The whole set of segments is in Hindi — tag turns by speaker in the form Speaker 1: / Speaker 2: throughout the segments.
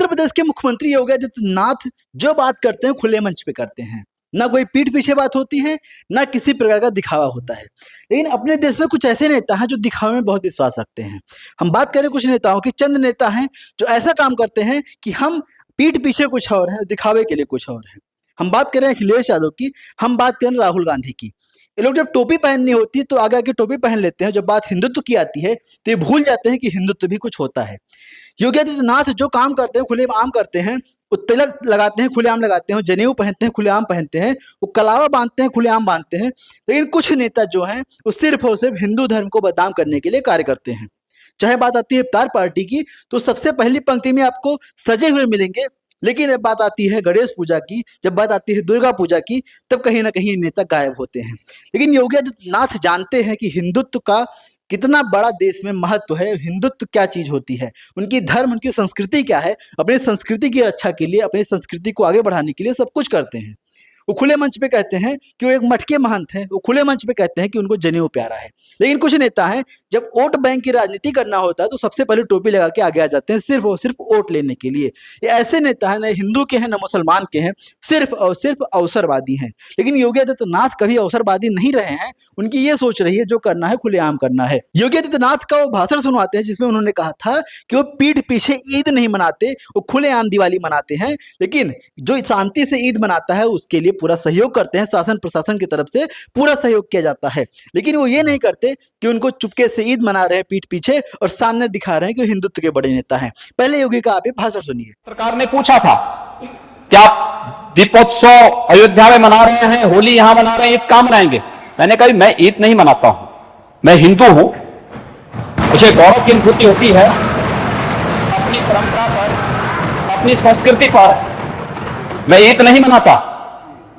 Speaker 1: प्रदेश के मुख्यमंत्री योगी आदित्यनाथ जो बात करते हैं खुले मंच पे करते हैं, ना कोई पीठ पीछे बात होती है, ना किसी प्रकार का दिखावा होता है। लेकिन अपने देश में कुछ ऐसे नेता हैं जो दिखावे में बहुत विश्वास रखते हैं। हम बात करें कुछ नेताओं की, चंद नेता हैं जो ऐसा काम करते हैं कि हम पीठ पीछे कुछ और हैं, दिखावे के लिए कुछ और हैं। हम बात करें अखिलेश यादव की, हम बात करें राहुल गांधी की। ये लोग जब टोपी पहननी होती है तो आगे आगे टोपी पहन लेते हैं, जब बात हिंदुत्व की आती है तो ये भूल जाते हैं कि हिंदुत्व भी कुछ होता है। योगी आदित्यनाथ जो काम करते हैं खुलेआम करते हैं, वो तिलक लगाते हैं खुलेआम लगाते हैं, जनेऊ पहनते हैं खुलेआम पहनते हैं, वो कलावा बांधते हैं खुलेआम बांधते हैं। लेकिन कुछ नेता जो हैं वो सिर्फ और सिर्फ हिंदू धर्म को बदनाम करने के लिए कार्य करते हैं। चाहे बात आती है इफ्तार पार्टी की, तो सबसे पहली पंक्ति में आपको सजे हुए मिलेंगे, लेकिन जब बात आती है गणेश पूजा की, जब बात आती है दुर्गा पूजा की, तब कहीं ना कहीं नेता गायब होते हैं। लेकिन योगी आदित्यनाथ जानते हैं कि हिंदुत्व का कितना बड़ा देश में महत्व है, हिंदुत्व क्या चीज होती है, उनकी धर्म उनकी संस्कृति क्या है। अपनी संस्कृति की रक्षा के लिए, अपनी संस्कृति को आगे बढ़ाने के लिए सब कुछ करते हैं। वो खुले मंच पे कहते हैं कि वो एक मटके महंत हैं, वो खुले मंच पे कहते हैं कि उनको जनेऊ प्यारा है। लेकिन कुछ नेता हैं जब वोट बैंक की राजनीति करना होता है तो सबसे पहले टोपी लगा के आगे आ जाते हैं, सिर्फ और सिर्फ वोट लेने के लिए। ये ऐसे नेता हैं, न हिंदू के हैं न मुसलमान के हैं, सिर्फ और सिर्फ अवसरवादी हैं। लेकिन योगी आदित्यनाथ कभी अवसरवादी नहीं रहे हैं, उनकी ये सोच रही है जो करना है खुलेआम करना है। योगी आदित्यनाथ का वो भाषण सुनवाते हैं जिसमें उन्होंने कहा था कि वो पीठ पीछे ईद नहीं मनाते, वो खुलेआम दिवाली मनाते हैं। लेकिन जो शांति से ईद मनाता है उसके लिए पूरा सहयोग करते हैं, शासन प्रशासन की तरफ से पूरा सहयोग किया जाता है। लेकिन वो ये नहीं करते कि उनको चुपके से ईद मना रहे हैं पीठ पीछे और सामने दिखा रहे हैं कि हिंदुत्व के बड़े नेता हैं। पहले योगी का आप ये भाषण सुनिए।
Speaker 2: सरकार ने पूछा था कि आप दीपोत्सव अयोध्या में मना रहे हैं, होली यहां मना रहे हैं, ईद कहां मनाएंगे? मैंने कहा मैं ईद नहीं मनाता हूं, मैं हिंदू हूं, मुझे गौरव की अनुभूति होती है अपनी परंपरा पर, अपनी संस्कृति पर। मैं ईद नहीं मनाता,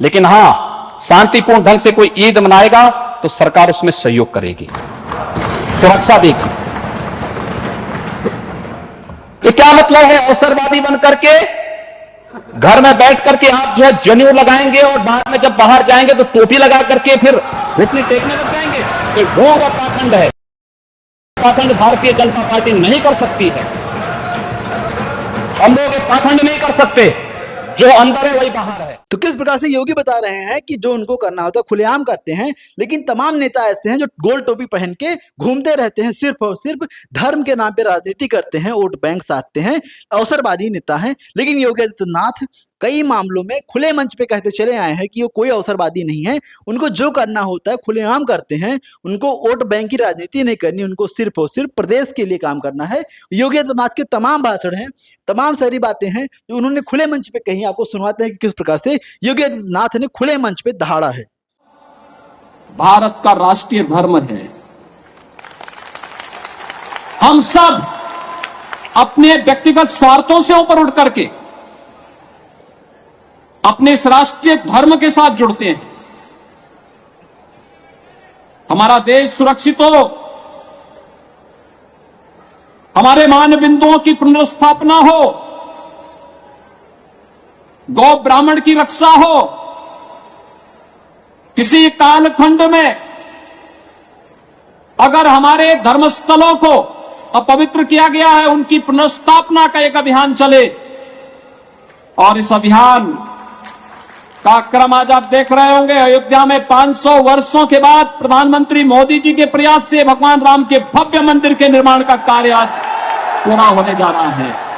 Speaker 2: लेकिन हां शांतिपूर्ण ढंग से कोई ईद मनाएगा तो सरकार उसमें सहयोग करेगी, सुरक्षा देगी। ये क्या मतलब है अवसरवादी बन करके घर में बैठ करके आप जो है जनेऊ लगाएंगे और बाद में जब बाहर जाएंगे तो टोपी लगा करके फिर घुटने टेकने लग जाएंगे? तो वो पाखंड है, पाखंड भारतीय जनता पार्टी नहीं कर सकती है। हम लोग पाखंड नहीं कर सकते, जो अंदर है वही बाहर है।
Speaker 1: तो किस प्रकार से योगी बता रहे हैं कि जो उनको करना होता है खुलेआम करते हैं, लेकिन तमाम नेता ऐसे हैं जो गोल टोपी पहन के घूमते रहते हैं, सिर्फ और सिर्फ धर्म के नाम पे राजनीति करते हैं, वोट बैंक साधते हैं, अवसरवादी नेता हैं। लेकिन योगी आदित्यनाथ कई मामलों में खुले मंच पे कहते चले आए हैं कि वो कोई अवसरवादी नहीं है, उनको जो करना होता है खुलेआम करते हैं, उनको वोट बैंक की राजनीति नहीं करनी, उनको सिर्फ और सिर्फ प्रदेश के लिए काम करना है। योगी आदित्यनाथ के तमाम भाषण हैं, तमाम सारी बातें हैं जो उन्होंने खुले मंच पे कही, आपको सुनवाते हैं कि किस प्रकार से योगी आदित्यनाथ ने खुले मंच पे दहाड़ा है।
Speaker 3: भारत का राष्ट्रीय धर्म है, हम सब अपने व्यक्तिगत स्वार्थों से ऊपर उठ करके अपने इस राष्ट्रीय धर्म के साथ जुड़ते हैं। हमारा देश सुरक्षित हो, हमारे मान बिंदुओं की पुनर्स्थापना हो, गौ ब्राह्मण की रक्षा हो, किसी कालखंड में अगर हमारे धर्मस्थलों को अपवित्र किया गया है उनकी पुनर्स्थापना का एक अभियान चले। और इस अभियान का क्रम आज आप देख रहे होंगे, अयोध्या में 500 वर्षों के बाद प्रधानमंत्री मोदी जी के प्रयास से भगवान राम के भव्य मंदिर के निर्माण का कार्य आज पूरा होने जा रहा है।